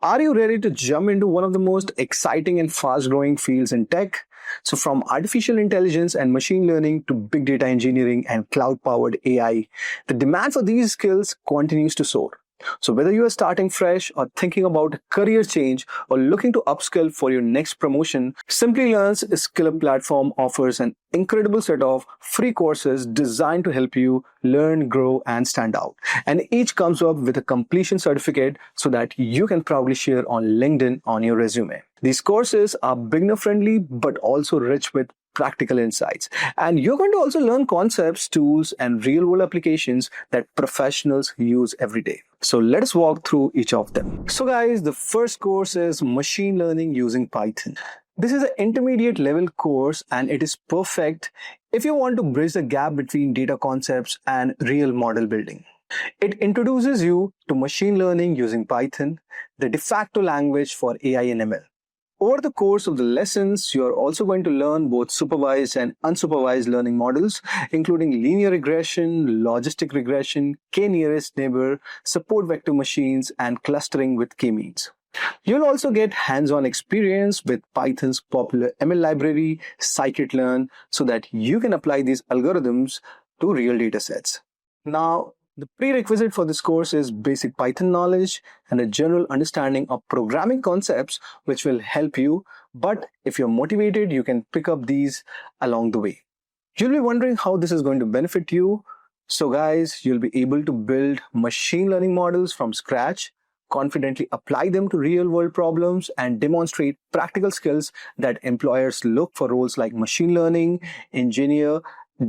Are you ready to jump into one of the most exciting and fast growing fields in tech? So, from artificial intelligence and machine learning to big data engineering and cloud powered AI, the demand for these skills continues to soar. So, whether you are starting fresh or thinking about a career change or looking to upskill for your next promotion, Simplilearn's Skill Up platform offers an incredible set of free courses designed to help you learn, grow, and stand out. And each comes up with a completion certificate so that you can proudly share on LinkedIn on your resume. These courses are beginner friendly but also rich with practical insights. And you're going to also learn concepts, tools, and real world applications that professionals use every day. So let's walk through each of them. So guys, the first course is machine learning using Python. This is an intermediate level course and it is perfect if you want to bridge the gap between data concepts and real model building. It introduces you to machine learning using Python, the de facto language for AI and ML. Over the course of the lessons, you are also going to learn both supervised and unsupervised learning models, including linear regression, logistic regression, k-nearest neighbor, support vector machines, and clustering with k-means. You'll also get hands-on experience with Python's popular ML library, scikit-learn, so that you can apply these algorithms to real data sets. Now, the prerequisite for this course is basic Python knowledge and a general understanding of programming concepts, which will help you. But if you're motivated, you can pick up these along the way. You'll be wondering how this is going to benefit you. So guys, you'll be able to build machine learning models from scratch, confidently apply them to real-world problems, and demonstrate practical skills that employers look for roles like machine learning, engineer,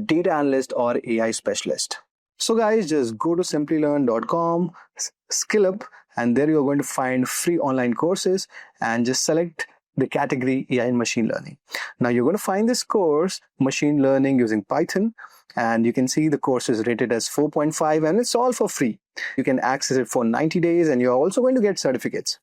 data analyst, or AI specialist. So guys, just go to simplilearn.com, skill up, and there you're going to find free online courses and just select the category AI and machine learning. Now you're going to find this course, machine learning using Python, and you can see the course is rated as 4.5 and it's all for free. You can access it for 90 days and you're also going to get certificates.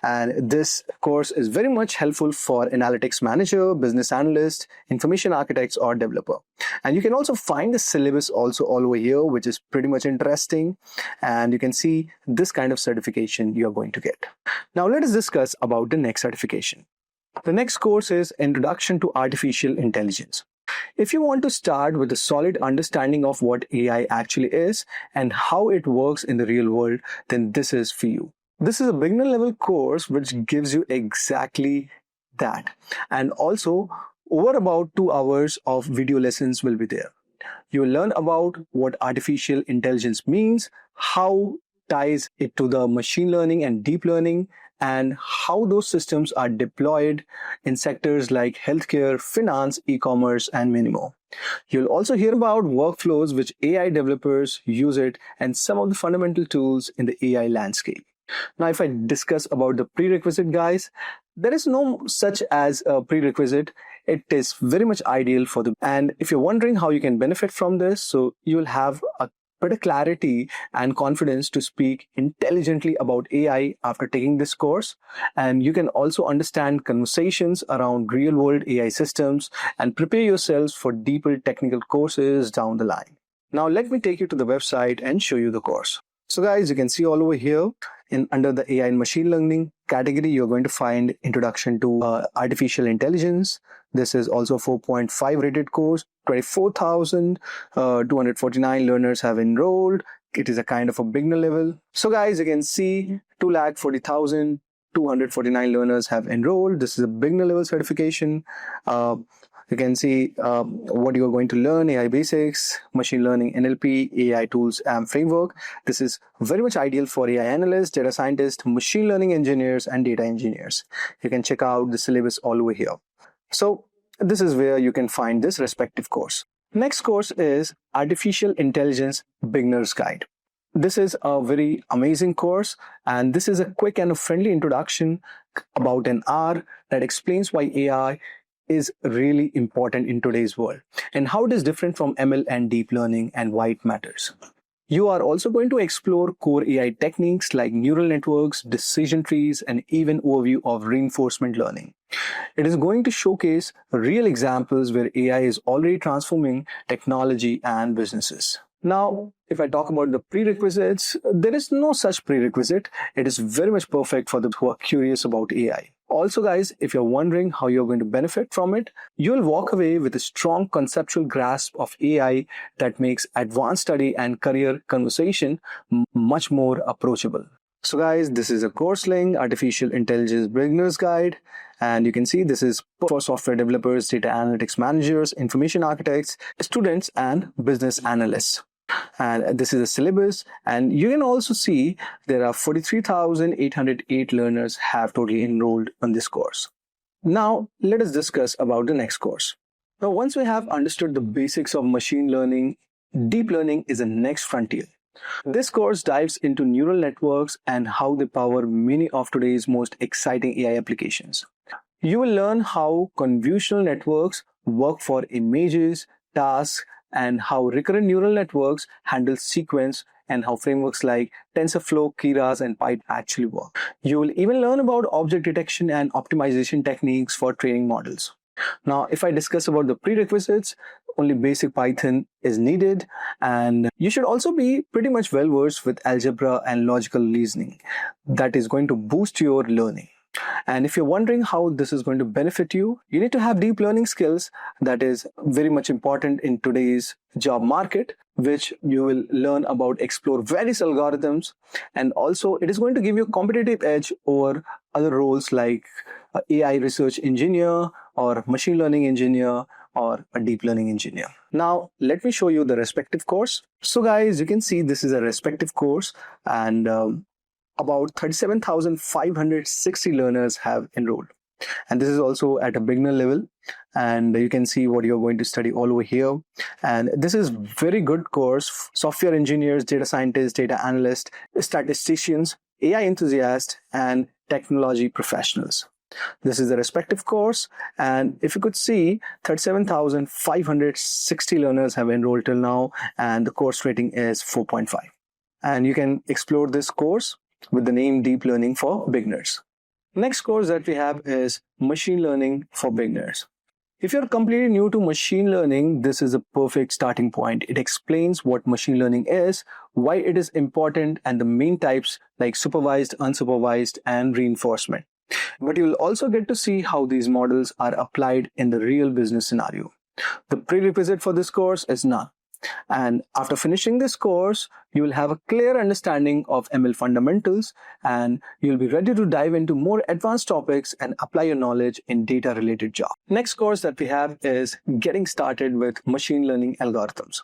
And this course is very much helpful for analytics manager, business analyst, information architects, or developer. And you can also find the syllabus also all over here, which is pretty much interesting. And you can see this kind of certification you're going to get. Now let us discuss about the next certification. The next course is Introduction to Artificial Intelligence. If you want to start with a solid understanding of what AI actually is and how it works in the real world, then this is for you. This is a beginner level course which gives you exactly that. And also, over about 2 hours of video lessons will be there. You will learn about what artificial intelligence means, how ties it to the machine learning and deep learning, and how those systems are deployed in sectors like healthcare, finance, e-commerce, and many more. You'll also hear about workflows which AI developers use it and some of the fundamental tools in the AI landscape. Now, if I discuss about the prerequisite, guys, there is no such as a prerequisite. It is very much ideal for the, and if you're wondering how you can benefit from this, so you'll have a better clarity and confidence to speak intelligently about AI after taking this course. And you can also understand conversations around real world AI systems and prepare yourselves for deeper technical courses down the line. Now, let me take you to the website and show you the course. So guys, you can see all over here under the AI and machine learning category, you're going to find Introduction to Artificial Intelligence. This is also 4.5 rated course. 24,249 learners have enrolled. It is a kind of a beginner level. So guys, you can see 240,249 learners have enrolled. This is a beginner level certification. You can see what you're going to learn: AI basics, machine learning, NLP, AI tools and framework. This is very much ideal for AI analysts, data scientists, machine learning engineers, and data engineers. You can check out the syllabus all over here. So this is where you can find this respective course. Next course is Artificial Intelligence Beginner's Guide. This is a very amazing course, and this is a quick and a friendly introduction about an hour that explains why AI is really important in today's world and how it is different from ML and deep learning and why it matters. You are also going to explore core AI techniques like neural networks, decision trees, and even overview of reinforcement learning. It is going to showcase real examples where AI is already transforming technology and businesses. Now, if I talk about the prerequisites, there is no such prerequisite. It is very much perfect for those who are curious about AI. Also, guys, if you're wondering how you're going to benefit from it, you'll walk away with a strong conceptual grasp of AI that makes advanced study and career conversation much more approachable. So guys, this is a course link, Artificial Intelligence Beginner's Guide. And you can see this is for software developers, data analytics managers, information architects, students, and business analysts. And this is a syllabus. And you can also see there are 43,808 learners have totally enrolled on this course. Now, let us discuss about the next course. Now, once we have understood the basics of machine learning, deep learning is the next frontier. This course dives into neural networks and how they power many of today's most exciting AI applications. You will learn how convolutional networks work for images, tasks, and how recurrent neural networks handle sequence, and how frameworks like TensorFlow, Keras, and Python actually work. You will even learn about object detection and optimization techniques for training models. Now, if I discuss about the prerequisites, only basic Python is needed, and you should also be pretty much well versed with algebra and logical reasoning. That is going to boost your learning. And if you're wondering how this is going to benefit you, you need to have deep learning skills. That is very much important in today's job market, which you will learn about, explore various algorithms, and also it is going to give you a competitive edge over other roles like AI research engineer or machine learning engineer or a deep learning engineer. Now, let me show you the respective course. So guys, you can see this is a respective course, and about 37,560 learners have enrolled. And this is also at a beginner level, and you can see what you're going to study all over here. And this is very good course. Software engineers, data scientists, data analysts, statisticians, AI enthusiasts, and technology professionals. This is the respective course, and if you could see, 37,560 learners have enrolled till now, and the course rating is 4.5. And you can explore this course with the name Deep Learning for Beginners. Next course that we have is Machine Learning for Beginners. If you're completely new to machine learning, this is a perfect starting point. It explains what machine learning is, why it is important, and the main types like supervised, unsupervised, and reinforcement. But you'll also get to see how these models are applied in the real business scenario. The prerequisite for this course is none. And after finishing this course, you will have a clear understanding of ML fundamentals, and you'll be ready to dive into more advanced topics and apply your knowledge in data-related jobs. Next course that we have is Getting Started with Machine Learning Algorithms.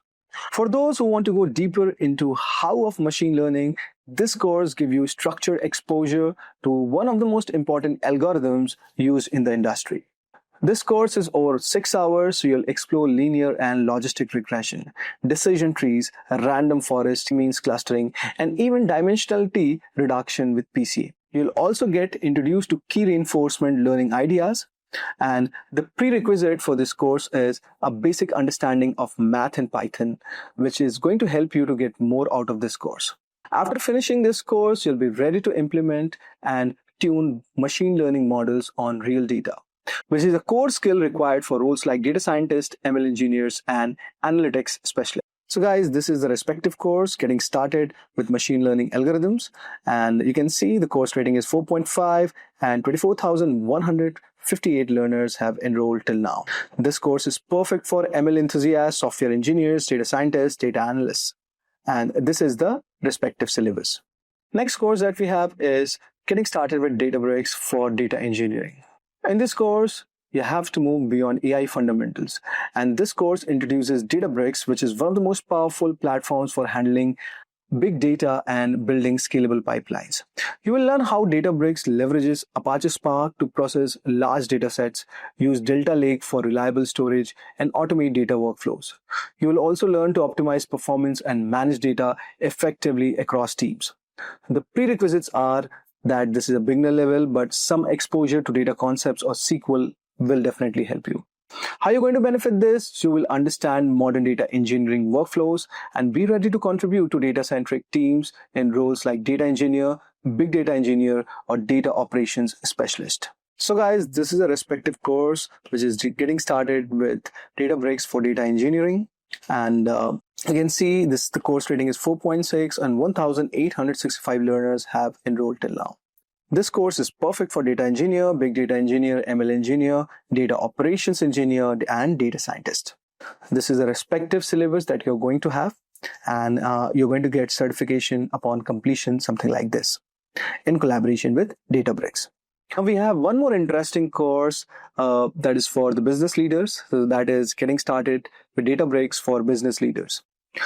For those who want to go deeper into how of machine learning, this course gives you structured exposure to one of the most important algorithms used in the industry. This course is over 6 hours, so you'll explore linear and logistic regression, decision trees, random forest means clustering, and even dimensionality reduction with PCA. You'll also get introduced to key reinforcement learning ideas, and the prerequisite for this course is a basic understanding of math and Python, which is going to help you to get more out of this course. After finishing this course, you'll be ready to implement and tune machine learning models on real data, which is a core skill required for roles like data scientists, ML engineers, and analytics specialists. So guys, this is the respective course, Getting Started with Machine Learning Algorithms. And you can see the course rating is 4.5 and 24,158 learners have enrolled till now. This course is perfect for ML enthusiasts, software engineers, data scientists, data analysts. And this is the respective syllabus. Next course that we have is Getting Started with Databricks for Data Engineering. In this course, you have to move beyond AI fundamentals. And this course introduces Databricks, which is one of the most powerful platforms for handling big data and building scalable pipelines. You will learn how Databricks leverages Apache Spark to process large data sets, use Delta Lake for reliable storage, and automate data workflows. You will also learn to optimize performance and manage data effectively across teams. The prerequisites are that this is a beginner level, but some exposure to data concepts or SQL will definitely help you. How are you going to benefit this? You will understand modern data engineering workflows and be ready to contribute to data-centric teams in roles like data engineer, big data engineer, or data operations specialist. So guys, this is a respective course, which is Getting Started with Databricks for Data Engineering. And You can see this, the course rating is 4.6 and 1,865 learners have enrolled till now. This course is perfect for data engineer, big data engineer, ML engineer, data operations engineer, and data scientist. This is a respective syllabus that you're going to have, and you're going to get certification upon completion, something like this, in collaboration with Databricks. Now we have one more interesting course that is for the business leaders. So that is getting started with Databricks for business leaders.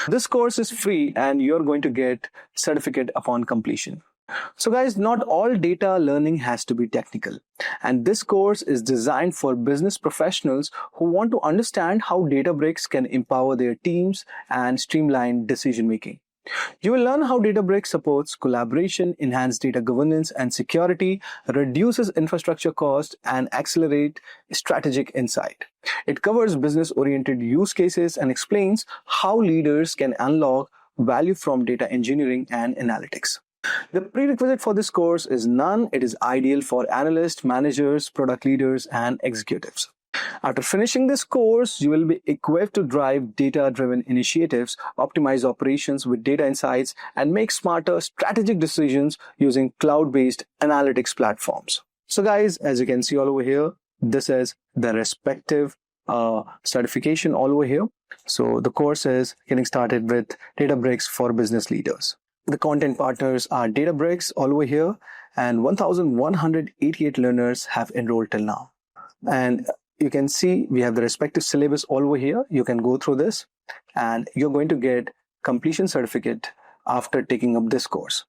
This course is free and you're going to get certificate upon completion. So guys, not all data learning has to be technical. And this course is designed for business professionals who want to understand how Databricks can empower their teams and streamline decision making. You will learn how Databricks supports collaboration, enhance data governance and security, reduces infrastructure cost, and accelerate strategic insight. It covers business-oriented use cases and explains how leaders can unlock value from data engineering and analytics. The prerequisite for this course is none. It is ideal for analysts, managers, product leaders, and executives. After finishing this course, you will be equipped to drive data-driven initiatives, optimize operations with data insights, and make smarter strategic decisions using cloud-based analytics platforms. So guys, as you can see all over here, this is the respective certification all over here. So the course is getting started with Databricks for business leaders. The content partners are Databricks all over here, and 1,188 learners have enrolled till now. And you can see we have the respective syllabus all over here. You can go through this and you're going to get completion certificate after taking up this course.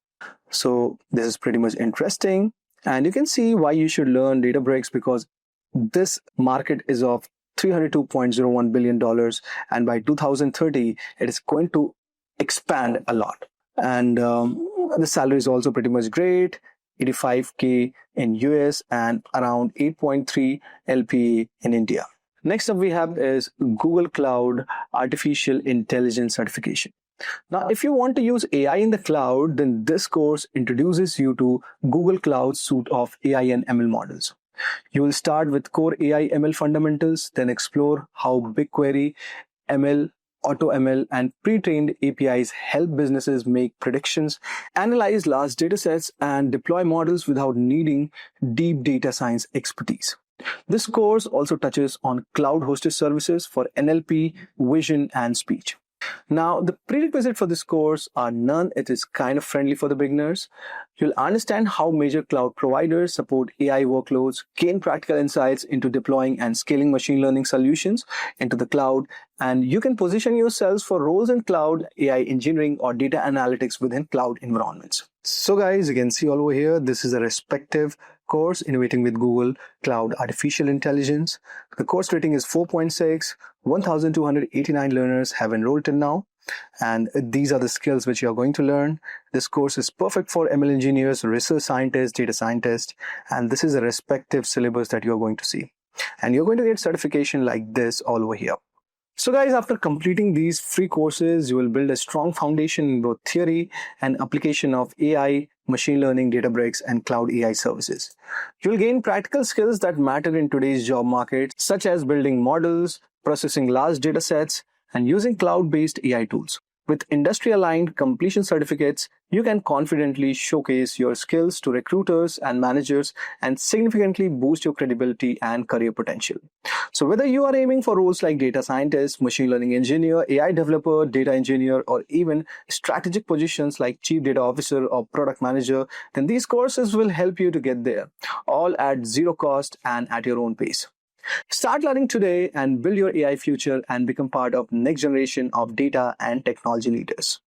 So this is pretty much interesting. And you can see why you should learn Databricks, because this market is of $302.01 billion. And by 2030, it is going to expand a lot. And the salary is also pretty much great. 85K in US and around 8.3 LPA in India. Next up we have is Google Cloud Artificial Intelligence Certification. Now, if you want to use AI in the cloud, then this course introduces you to Google Cloud's suite of AI and ML models. You will start with core AI ML fundamentals, then explore how BigQuery, ML, AutoML, and pre-trained APIs help businesses make predictions, analyze large datasets, and deploy models without needing deep data science expertise. This course also touches on cloud-hosted services for NLP, vision, and speech. Now, the prerequisite for this course are none. It is kind of friendly for the beginners. You'll understand how major cloud providers support AI workloads, gain practical insights into deploying and scaling machine learning solutions into the cloud, and you can position yourselves for roles in cloud, AI engineering, or data analytics within cloud environments. So guys, you can see all over here, this is a respective course, Innovating with Google Cloud Artificial Intelligence. The course rating is 4.6. 1,289 learners have enrolled till now. And these are the skills which you are going to learn. This course is perfect for ML engineers, research scientists, data scientists, and this is a respective syllabus that you're going to see. And you're going to get certification like this all over here. So guys, after completing these free courses, you will build a strong foundation in both theory and application of AI, machine learning, Databricks, and cloud AI services. You will gain practical skills that matter in today's job market, such as building models, processing large data sets, and using cloud-based AI tools. With industry-aligned completion certificates, you can confidently showcase your skills to recruiters and managers and significantly boost your credibility and career potential. So whether you are aiming for roles like data scientist, machine learning engineer, AI developer, data engineer, or even strategic positions like chief data officer or product manager, then these courses will help you to get there, all at zero cost and at your own pace. Start learning today and build your AI future and become part of next generation of data and technology leaders.